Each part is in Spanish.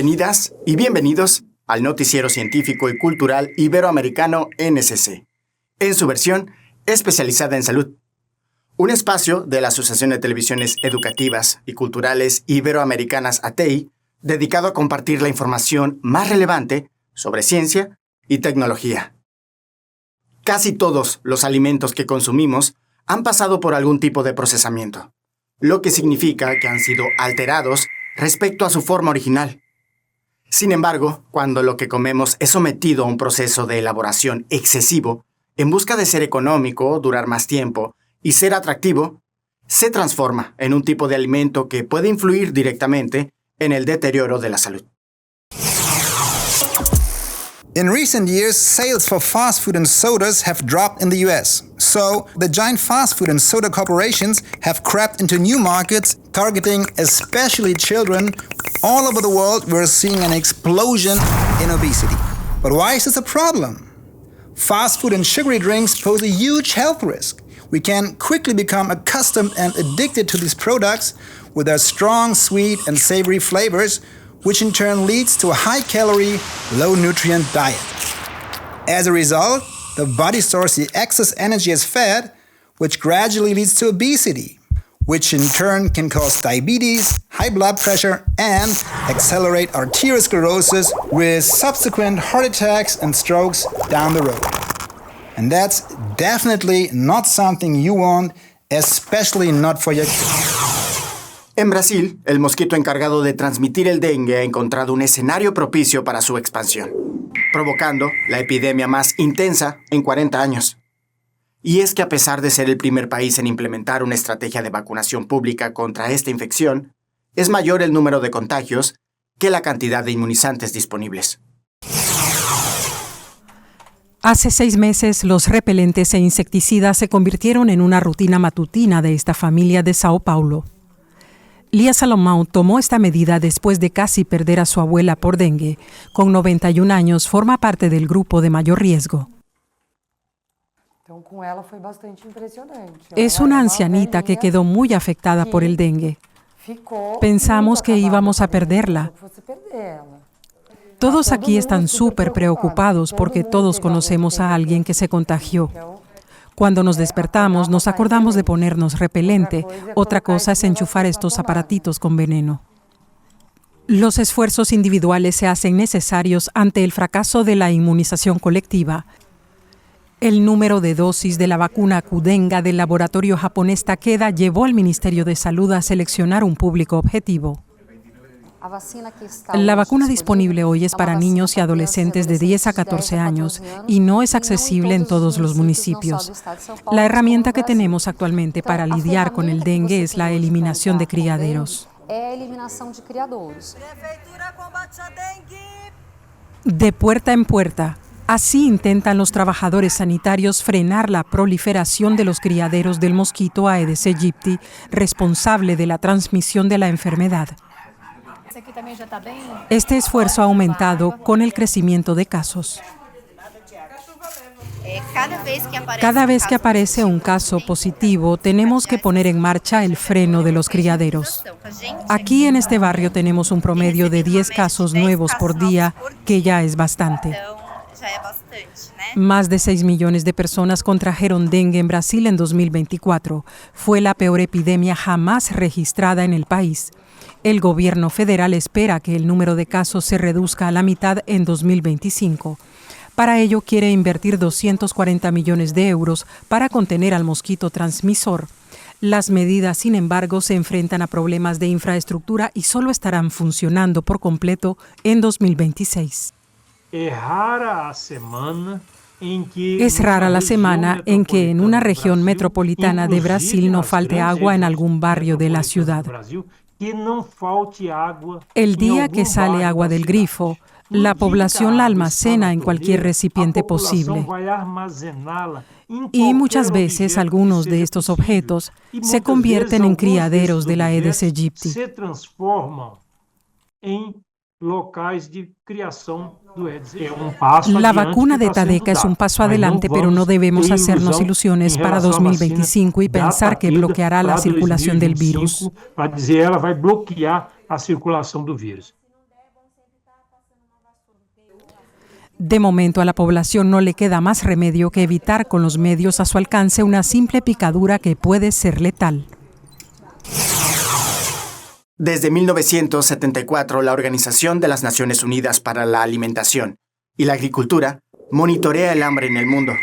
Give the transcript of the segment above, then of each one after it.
Bienvenidas y bienvenidos al Noticiero Científico y Cultural Iberoamericano NSC, en su versión especializada en salud. Un espacio de la Asociación de Televisiones Educativas y Culturales Iberoamericanas ATEI, dedicado a compartir la información más relevante sobre ciencia y tecnología. Casi todos los alimentos que consumimos han pasado por algún tipo de procesamiento, lo que significa que han sido alterados respecto a su forma original. Sin embargo, cuando lo que comemos es sometido a un proceso de elaboración excesivo, en busca de ser económico, durar más tiempo y ser atractivo, se transforma en un tipo de alimento que puede influir directamente en el deterioro de la salud. In recent years, sales for fast food and sodas have dropped in the US. So, the giant fast food and soda corporations have crept into new markets, targeting especially children. All over the world, we're seeing an explosion in obesity. But why is this a problem? Fast food and sugary drinks pose a huge health risk. We can quickly become accustomed and addicted to these products with their strong, sweet, and savory flavors, which in turn leads to a high-calorie, low-nutrient diet. As a result, the body stores the excess energy as fat, which gradually leads to obesity, which in turn can cause diabetes, high blood pressure, and accelerate arteriosclerosis with subsequent heart attacks and strokes down the road. And that's definitely not something you want, especially not for your kids. En Brasil, el mosquito encargado de transmitir el dengue ha encontrado un escenario propicio para su expansión, provocando la epidemia más intensa en 40 años. Y es que a pesar de ser el primer país en implementar una estrategia de vacunación pública contra esta infección, es mayor el número de contagios que la cantidad de inmunizantes disponibles. Hace 6 meses, los repelentes e insecticidas se convirtieron en una rutina matutina de esta familia de Sao Paulo. Lia Salomão tomó esta medida después de casi perder a su abuela por dengue. Con 91 años, forma parte del grupo de mayor riesgo. Es una ancianita que quedó muy afectada por el dengue. Pensamos que íbamos a perderla. Todos aquí están súper preocupados porque todos conocemos a alguien que se contagió. Cuando nos despertamos, nos acordamos de ponernos repelente. Otra cosa es enchufar estos aparatitos con veneno. Los esfuerzos individuales se hacen necesarios ante el fracaso de la inmunización colectiva. El número de dosis de la vacuna Qdenga del laboratorio japonés Takeda llevó al Ministerio de Salud a seleccionar un público objetivo. La vacuna disponible hoy es para niños y adolescentes de 10 a 14 años y no es accesible en todos los municipios. La herramienta que tenemos actualmente para lidiar con el dengue es la eliminación de criaderos. De puerta en puerta, así intentan los trabajadores sanitarios frenar la proliferación de los criaderos del mosquito Aedes aegypti, responsable de la transmisión de la enfermedad. Este esfuerzo ha aumentado con el crecimiento de casos. Cada vez que aparece un caso positivo, tenemos que poner en marcha el freno de los criaderos. Aquí en este barrio tenemos un promedio de 10 casos nuevos por día, que ya es bastante. Más de 6 millones de personas contrajeron dengue en Brasil en 2024. Fue la peor epidemia jamás registrada en el país. El gobierno federal espera que el número de casos se reduzca a la mitad en 2025. Para ello, quiere invertir 240 millones de euros para contener al mosquito transmisor. Las medidas, sin embargo, se enfrentan a problemas de infraestructura y solo estarán funcionando por completo en 2026. Es rara la semana en que en una región metropolitana de Brasil no falte agua en algún barrio de la ciudad. El día que sale agua del grifo, la población la almacena en cualquier recipiente posible. Y muchas veces algunos de estos objetos se convierten en criaderos de la Aedes aegypti. La vacuna de Takeda es un paso adelante, pero no debemos hacernos ilusiones para 2025 y pensar que bloqueará la circulación del virus. De momento a la población no le queda más remedio que evitar con los medios a su alcance una simple picadura que puede ser letal. Desde 1974, la Organización de las Naciones Unidas para la Alimentación y la Agricultura monitorea el hambre en el mundo.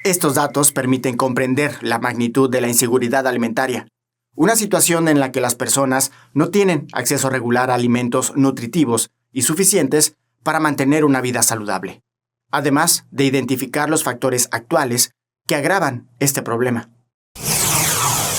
Estos datos permiten comprender la magnitud de la inseguridad alimentaria, una situación en la que las personas no tienen acceso regular a alimentos nutritivos y suficientes para mantener una vida saludable, además de identificar los factores actuales que agravan este problema.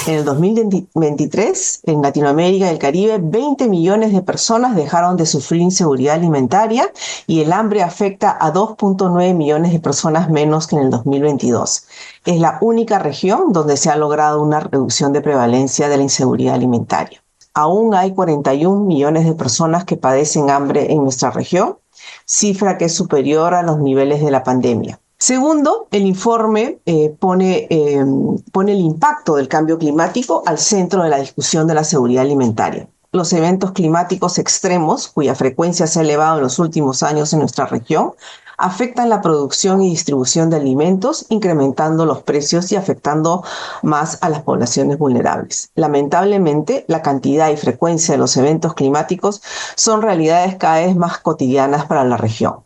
En el 2023, en Latinoamérica y el Caribe, 20 millones de personas dejaron de sufrir inseguridad alimentaria y el hambre afecta a 2.9 millones de personas menos que en el 2022. Es la única región donde se ha logrado una reducción de prevalencia de la inseguridad alimentaria. Aún hay 41 millones de personas que padecen hambre en nuestra región, cifra que es superior a los niveles de la pandemia. Segundo, el informe pone el impacto del cambio climático al centro de la discusión de la seguridad alimentaria. Los eventos climáticos extremos, cuya frecuencia se ha elevado en los últimos años en nuestra región, afectan la producción y distribución de alimentos, incrementando los precios y afectando más a las poblaciones vulnerables. Lamentablemente, la cantidad y frecuencia de los eventos climáticos son realidades cada vez más cotidianas para la región.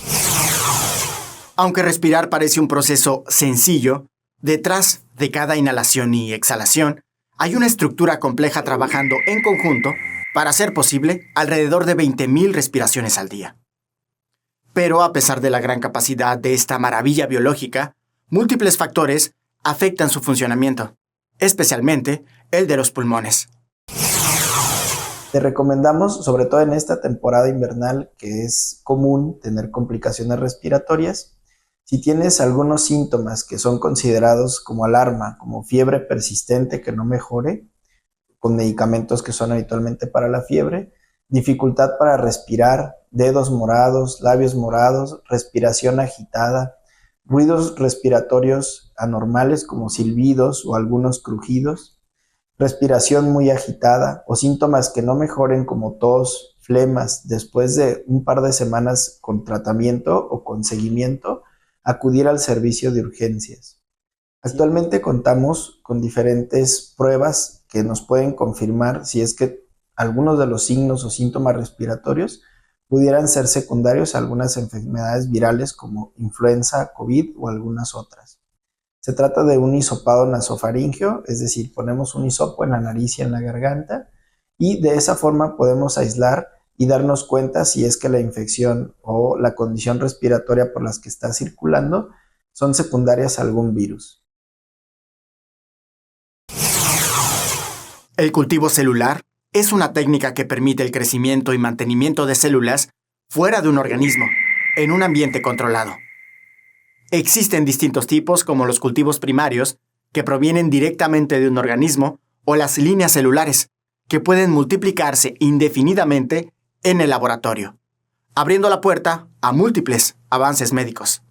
Aunque respirar parece un proceso sencillo, detrás de cada inhalación y exhalación hay una estructura compleja trabajando en conjunto para hacer posible alrededor de 20.000 respiraciones al día. Pero a pesar de la gran capacidad de esta maravilla biológica, múltiples factores afectan su funcionamiento, especialmente el de los pulmones. Te recomendamos, sobre todo en esta temporada invernal, que es común tener complicaciones respiratorias. Si tienes algunos síntomas que son considerados como alarma, como fiebre persistente que no mejore, con medicamentos que son habitualmente para la fiebre, dificultad para respirar, dedos morados, labios morados, respiración agitada, ruidos respiratorios anormales como silbidos o algunos crujidos, respiración muy agitada o síntomas que no mejoren como tos, flemas, después de un par de semanas con tratamiento o con seguimiento, acudir al servicio de urgencias. Actualmente contamos con diferentes pruebas que nos pueden confirmar si es que algunos de los signos o síntomas respiratorios pudieran ser secundarios a algunas enfermedades virales como influenza, COVID o algunas otras. Se trata de un hisopado nasofaríngeo, es decir, ponemos un hisopo en la nariz y en la garganta y de esa forma podemos aislar y darnos cuenta si es que la infección o la condición respiratoria por las que está circulando son secundarias a algún virus. El cultivo celular es una técnica que permite el crecimiento y mantenimiento de células fuera de un organismo, en un ambiente controlado. Existen distintos tipos como los cultivos primarios, que provienen directamente de un organismo, o las líneas celulares, que pueden multiplicarse indefinidamente en el laboratorio, abriendo la puerta a múltiples avances médicos.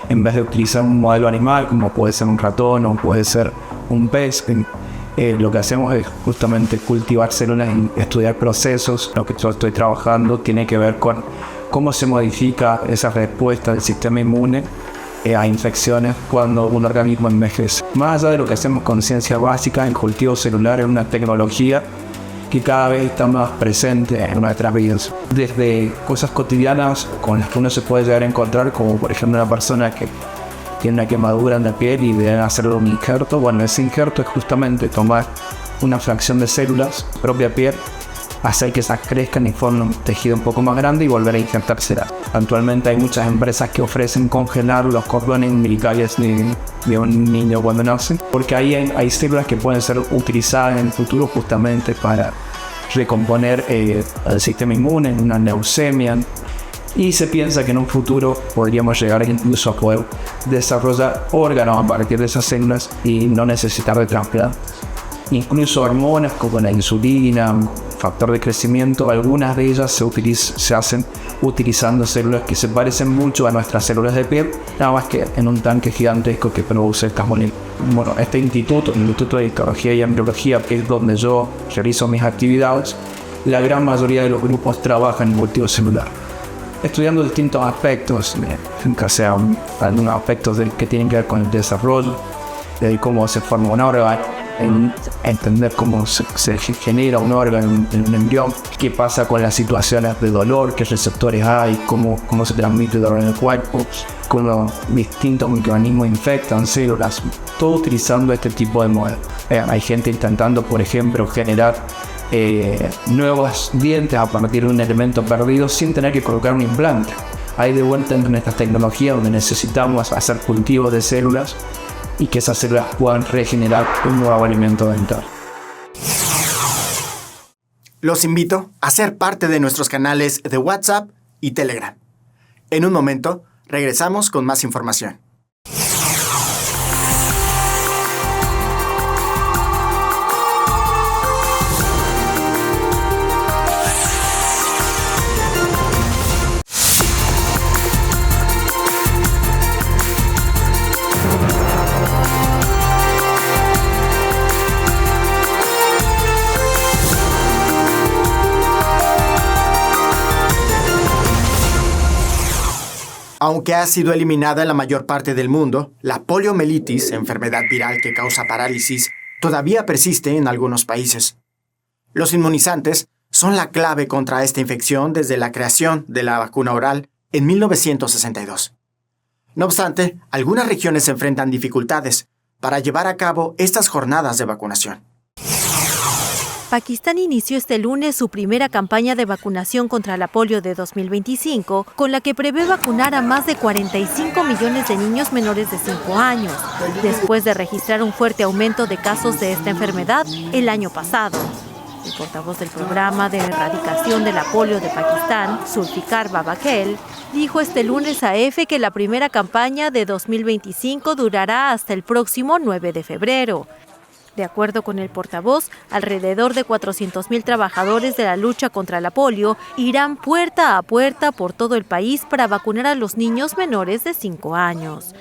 En vez de utilizar un modelo animal, como puede ser un ratón o puede ser un pez, lo que hacemos es justamente cultivar células y estudiar procesos. Lo que yo estoy trabajando tiene que ver con cómo se modifica esa respuesta del sistema inmune a infecciones cuando un organismo envejece. Más allá de lo que hacemos con ciencia básica, el cultivo celular es una tecnología que cada vez está más presente en nuestras vidas. Desde cosas cotidianas con las que uno se puede llegar a encontrar, como por ejemplo una persona que tiene una quemadura en la piel y deben hacerle un injerto. Bueno, ese injerto es justamente tomar una fracción de células, propia piel, hacer que esas crezcan y formen un tejido un poco más grande y volver a injertársela. Actualmente hay muchas empresas que ofrecen congelar los cordones umbilicales de un niño cuando nace, porque ahí hay células que pueden ser utilizadas en el futuro justamente para recomponer el sistema inmune en una leucemia. Y se piensa que en un futuro podríamos llegar incluso a poder desarrollar órganos a partir de esas células y no necesitar de trasplantes. Incluso hormonas como la insulina, factor de crecimiento, algunas de ellas se hacen utilizando células que se parecen mucho a nuestras células de piel, nada más que en un tanque gigantesco que produce estas moléculas. Bueno, este instituto, el Instituto de Histología y Embriología, que es donde yo realizo mis actividades, la gran mayoría de los grupos trabajan en cultivo celular. estudiando distintos aspectos, ya sea algunos aspectos que tienen que ver con el desarrollo, de cómo se forma un órgano, en entender cómo se genera un órgano en un embrión, qué pasa con las situaciones de dolor, qué receptores hay, cómo se transmite el dolor en el cuerpo, cómo distintos microorganismos infectan células, todo utilizando este tipo de modelos. Hay gente intentando, por ejemplo, generar nuevos dientes a partir de un elemento perdido sin tener que colocar un implante. Hay de vuelta en estas tecnologías donde necesitamos hacer cultivos de células y que esas células puedan regenerar un nuevo alimento dental. Los invito a ser parte de nuestros canales de WhatsApp y Telegram. En un momento, regresamos con más información. Aunque ha sido eliminada en la mayor parte del mundo, la poliomielitis, enfermedad viral que causa parálisis, todavía persiste en algunos países. Los inmunizantes son la clave contra esta infección desde la creación de la vacuna oral en 1962. No obstante, algunas regiones enfrentan dificultades para llevar a cabo estas jornadas de vacunación. Pakistán inició este lunes su primera campaña de vacunación contra la polio de 2025, con la que prevé vacunar a más de 45 millones de niños menores de 5 años, después de registrar un fuerte aumento de casos de esta enfermedad el año pasado. El portavoz del programa de erradicación de la polio de Pakistán, Zulfikar Babakhel, dijo este lunes a EFE que la primera campaña de 2025 durará hasta el próximo 9 de febrero. De acuerdo con el portavoz, alrededor de 400.000 trabajadores de la lucha contra la polio irán puerta a puerta por todo el país para vacunar a los niños menores de 5 años.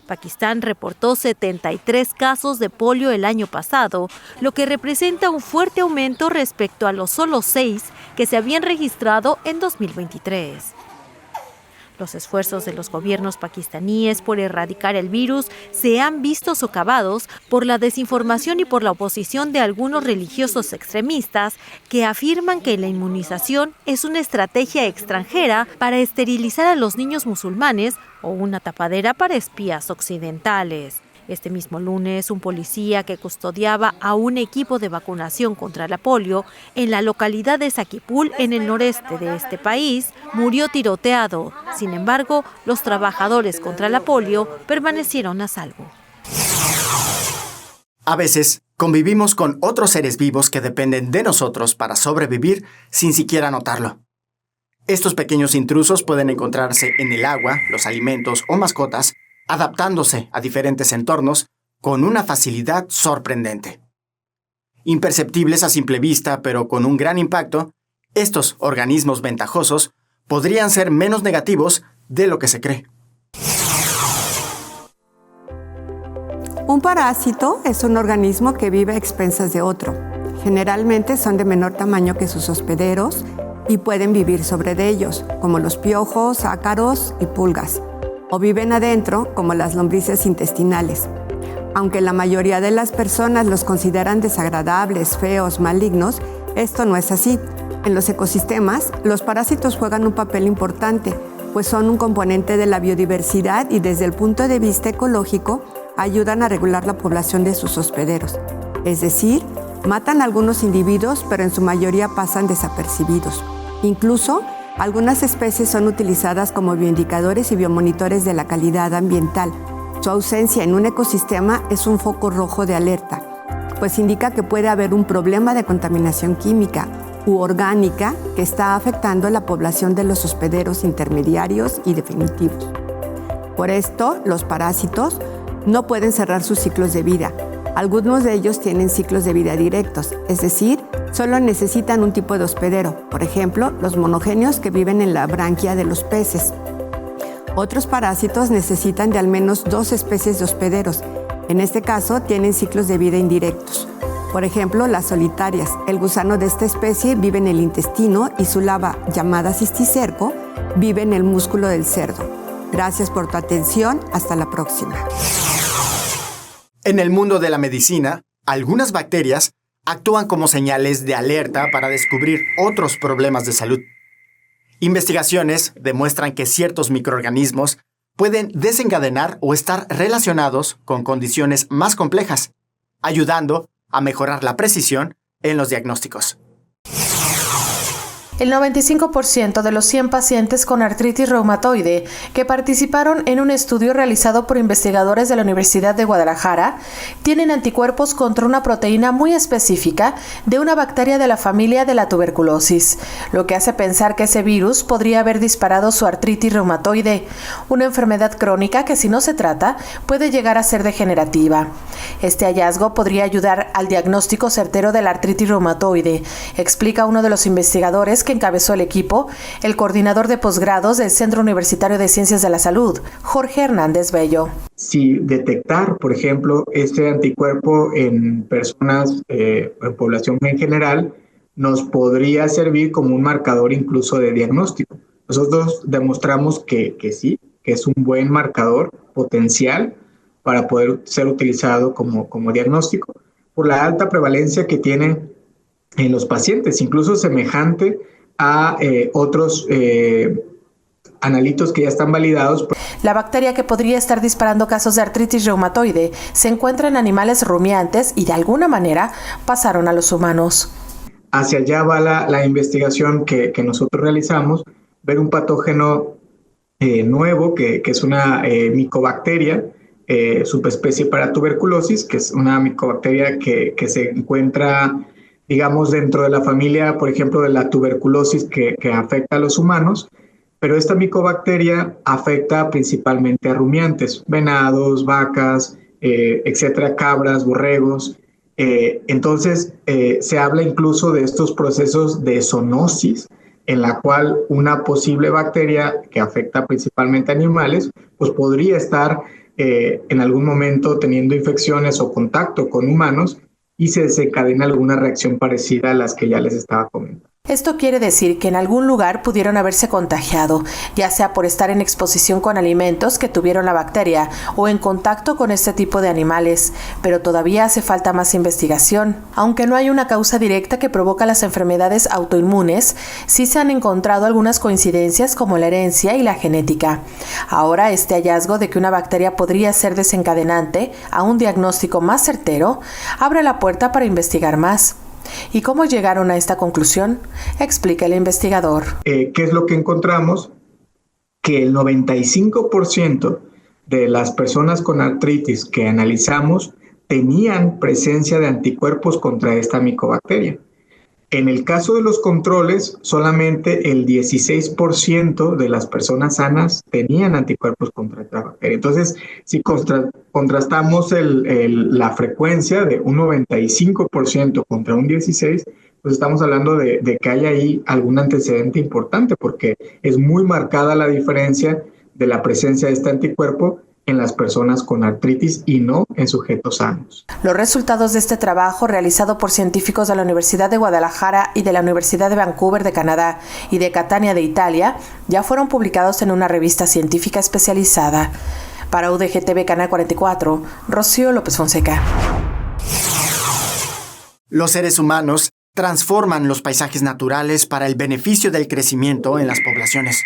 Pakistán reportó 73 casos de polio el año pasado, lo que representa un fuerte aumento respecto a los solo 6 que se habían registrado en 2023. Los esfuerzos de los gobiernos pakistaníes por erradicar el virus se han visto socavados por la desinformación y por la oposición de algunos religiosos extremistas que afirman que la inmunización es una estrategia extranjera para esterilizar a los niños musulmanes o una tapadera para espías occidentales. Este mismo lunes, un policía que custodiaba a un equipo de vacunación contra la polio en la localidad de Sakipul, en el noreste de este país, murió tiroteado. Sin embargo, los trabajadores contra la polio permanecieron a salvo. A veces, convivimos con otros seres vivos que dependen de nosotros para sobrevivir sin siquiera notarlo. Estos pequeños intrusos pueden encontrarse en el agua, los alimentos o mascotas, adaptándose a diferentes entornos con una facilidad sorprendente. Imperceptibles a simple vista, pero con un gran impacto, estos organismos ventajosos podrían ser menos negativos de lo que se cree. Un parásito es un organismo que vive a expensas de otro. Generalmente son de menor tamaño que sus hospederos y pueden vivir sobre de ellos, como los piojos, ácaros y pulgas, o viven adentro, como las lombrices intestinales. Aunque la mayoría de las personas los consideran desagradables, feos, malignos, esto no es así. En los ecosistemas, los parásitos juegan un papel importante, pues son un componente de la biodiversidad y desde el punto de vista ecológico, ayudan a regular la población de sus hospederos. Es decir, matan a algunos individuos, pero en su mayoría pasan desapercibidos. Incluso, algunas especies son utilizadas como bioindicadores y biomonitores de la calidad ambiental. Su ausencia en un ecosistema es un foco rojo de alerta, pues indica que puede haber un problema de contaminación química u orgánica que está afectando a la población de los hospederos intermediarios y definitivos. Por esto, los parásitos no pueden cerrar sus ciclos de vida. Algunos de ellos tienen ciclos de vida directos, es decir, solo necesitan un tipo de hospedero, por ejemplo, los monogenios que viven en la branquia de los peces. Otros parásitos necesitan de al menos 2 especies de hospederos. En este caso, tienen ciclos de vida indirectos. Por ejemplo, las solitarias. El gusano de esta especie vive en el intestino y su larva, llamada cisticerco, vive en el músculo del cerdo. Gracias por tu atención. Hasta la próxima. En el mundo de la medicina, algunas bacterias actúan como señales de alerta para descubrir otros problemas de salud. Investigaciones demuestran que ciertos microorganismos pueden desencadenar o estar relacionados con condiciones más complejas, ayudando a mejorar la precisión en los diagnósticos. El 95% de los 100 pacientes con artritis reumatoide que participaron en un estudio realizado por investigadores de la Universidad de Guadalajara tienen anticuerpos contra una proteína muy específica de una bacteria de la familia de la tuberculosis, lo que hace pensar que ese virus podría haber disparado su artritis reumatoide, una enfermedad crónica que si no se trata puede llegar a ser degenerativa. Este hallazgo podría ayudar al diagnóstico certero de la artritis reumatoide, explica uno de los investigadores que encabezó el equipo, el coordinador de posgrados del Centro Universitario de Ciencias de la Salud, Jorge Hernández Bello. Si detectar, por ejemplo, este anticuerpo en personas, en población en general, nos podría servir como un marcador incluso de diagnóstico. Nosotros demostramos que sí, que es un buen marcador potencial para poder ser utilizado como diagnóstico por la alta prevalencia que tiene en los pacientes, incluso semejante a otros analitos que ya están validados. La bacteria que podría estar disparando casos de artritis reumatoide se encuentra en animales rumiantes y de alguna manera pasaron a los humanos. Hacia allá va la investigación que nosotros realizamos, ver un patógeno nuevo que es una micobacteria, subespecie para tuberculosis, que es una micobacteria que se encuentra, digamos, dentro de la familia, por ejemplo, de la tuberculosis que afecta a los humanos, pero esta micobacteria afecta principalmente a rumiantes, venados, vacas, etcétera, cabras, borregos. Entonces, se habla incluso de estos procesos de zoonosis, en la cual una posible bacteria que afecta principalmente a animales, pues podría estar en algún momento teniendo infecciones o contacto con humanos y se desencadena alguna reacción parecida a las que ya les estaba comentando. Esto quiere decir que en algún lugar pudieron haberse contagiado, ya sea por estar en exposición con alimentos que tuvieron la bacteria o en contacto con este tipo de animales, pero todavía hace falta más investigación. Aunque no hay una causa directa que provoca las enfermedades autoinmunes, sí se han encontrado algunas coincidencias como la herencia y la genética. Ahora, este hallazgo de que una bacteria podría ser desencadenante a un diagnóstico más certero abre la puerta para investigar más. ¿Y cómo llegaron a esta conclusión? Explica el investigador. ¿Qué es lo que encontramos? Que el 95% de las personas con artritis que analizamos tenían presencia de anticuerpos contra esta micobacteria. En el caso de los controles, solamente el 16% de las personas sanas tenían anticuerpos contra esta bacteria. Entonces, si contrastamos la frecuencia de un 95% contra un 16%, pues estamos hablando de que hay ahí algún antecedente importante, porque es muy marcada la diferencia de la presencia de este anticuerpo en las personas con artritis y no en sujetos sanos. Los resultados de este trabajo, realizado por científicos de la Universidad de Guadalajara y de la Universidad de Vancouver de Canadá y de Catania de Italia, ya fueron publicados en una revista científica especializada. Para UDG-TV Canal 44, Rocío López Fonseca. Los seres humanos transforman los paisajes naturales para el beneficio del crecimiento en las poblaciones.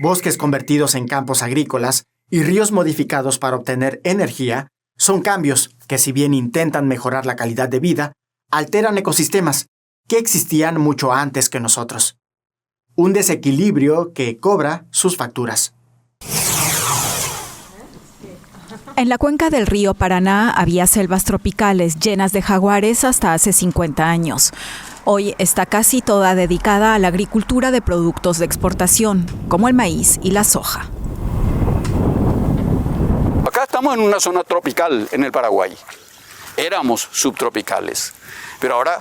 Bosques convertidos en campos agrícolas y ríos modificados para obtener energía son cambios que, si bien intentan mejorar la calidad de vida, alteran ecosistemas que existían mucho antes que nosotros. Un desequilibrio que cobra sus facturas. En la cuenca del río Paraná había selvas tropicales llenas de jaguares hasta hace 50 años. Hoy está casi toda dedicada a la agricultura de productos de exportación, como el maíz y la soja. Acá estamos en una zona tropical en el Paraguay. Éramos subtropicales, pero ahora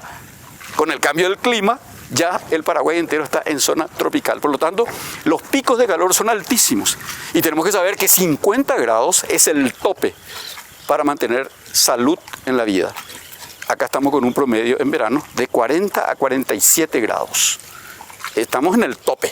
con el cambio del clima ya el Paraguay entero está en zona tropical. Por lo tanto, los picos de calor son altísimos y tenemos que saber que 50 grados es el tope para mantener salud en la vida. Acá estamos con un promedio en verano de 40 a 47 grados. Estamos en el tope.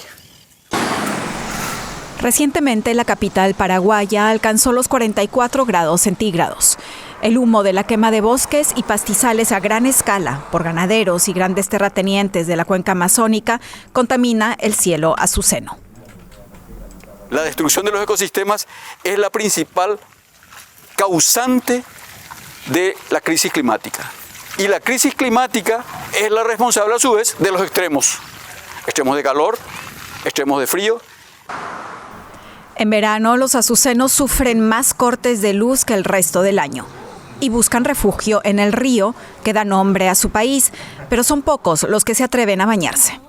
Recientemente, la capital paraguaya alcanzó los 44 grados centígrados. El humo de la quema de bosques y pastizales a gran escala por ganaderos y grandes terratenientes de la cuenca amazónica contamina el cielo azuceno. La destrucción de los ecosistemas es la principal causante de la crisis climática. Y la crisis climática es la responsable a su vez de los extremos. Extremos de calor, extremos de frío. En verano, los azucenos sufren más cortes de luz que el resto del año y buscan refugio en el río que da nombre a su país, pero son pocos los que se atreven a bañarse.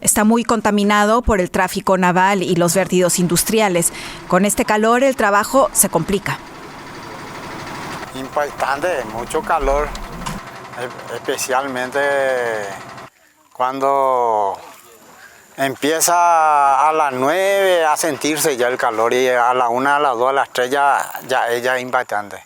Está muy contaminado por el tráfico naval y los vertidos industriales. Con este calor, el trabajo se complica. Impactante, mucho calor, especialmente cuando empieza a las 9 a sentirse ya el calor y a la 1, a las 2, a las 3 ya es impactante.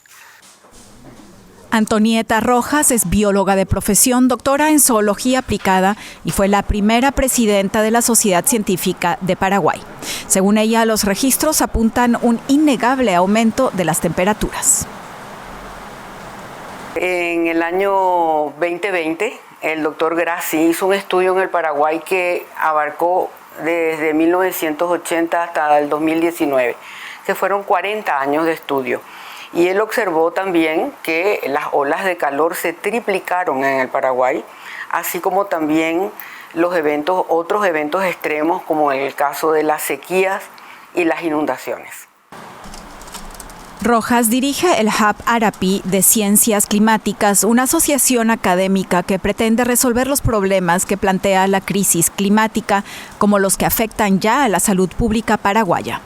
Antonieta Rojas es bióloga de profesión, doctora en zoología aplicada y fue la primera presidenta de la Sociedad Científica de Paraguay. Según ella, los registros apuntan un innegable aumento de las temperaturas. En el año 2020, el doctor Grassi hizo un estudio en el Paraguay que abarcó desde 1980 hasta el 2019, que fueron 40 años de estudio. Y él observó también que las olas de calor se triplicaron en el Paraguay, así como también otros eventos extremos, como el caso de las sequías y las inundaciones. Rojas dirige el Hub Arapi de Ciencias Climáticas, una asociación académica que pretende resolver los problemas que plantea la crisis climática, como los que afectan ya a la salud pública paraguaya.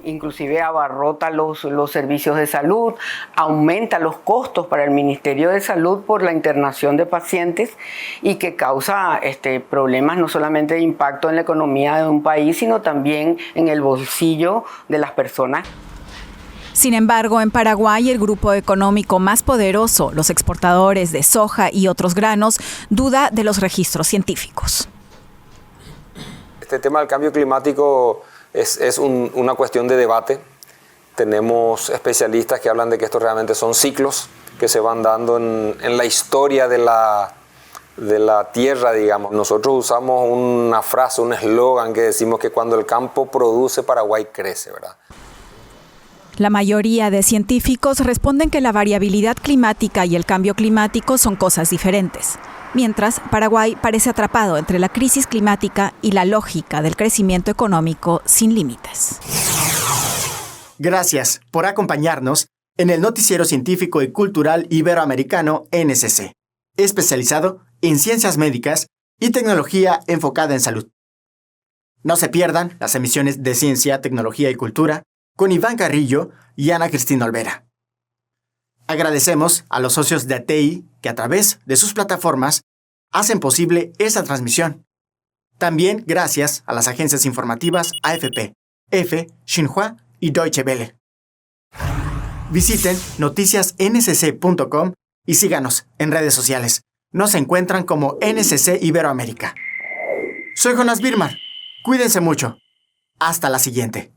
Inclusive abarrota los servicios de salud, aumenta los costos para el Ministerio de Salud por la internación de pacientes y que causa problemas no solamente de impacto en la economía de un país, sino también en el bolsillo de las personas. Sin embargo, en Paraguay, el grupo económico más poderoso, los exportadores de soja y otros granos, duda de los registros científicos. Este tema del cambio climático es una cuestión de debate. Tenemos especialistas que hablan de que estos realmente son ciclos que se van dando en la historia de la tierra, digamos. Nosotros usamos una frase, un eslogan que decimos que cuando el campo produce, Paraguay crece, ¿verdad? La mayoría de científicos responden que la variabilidad climática y el cambio climático son cosas diferentes. Mientras, Paraguay parece atrapado entre la crisis climática y la lógica del crecimiento económico sin límites. Gracias por acompañarnos en el Noticiero Científico y Cultural Iberoamericano NSC, especializado en ciencias médicas y tecnología enfocada en salud. No se pierdan las emisiones de Ciencia, Tecnología y Cultura con Iván Carrillo y Ana Cristina Olvera. Agradecemos a los socios de ATI que a través de sus plataformas hacen posible esta transmisión. También gracias a las agencias informativas AFP, EFE, Xinhua y Deutsche Welle. Visiten noticiasnsc.com y síganos en redes sociales. Nos encuentran como NSC Iberoamérica. Soy Jonas Birmar. Cuídense mucho. Hasta la siguiente.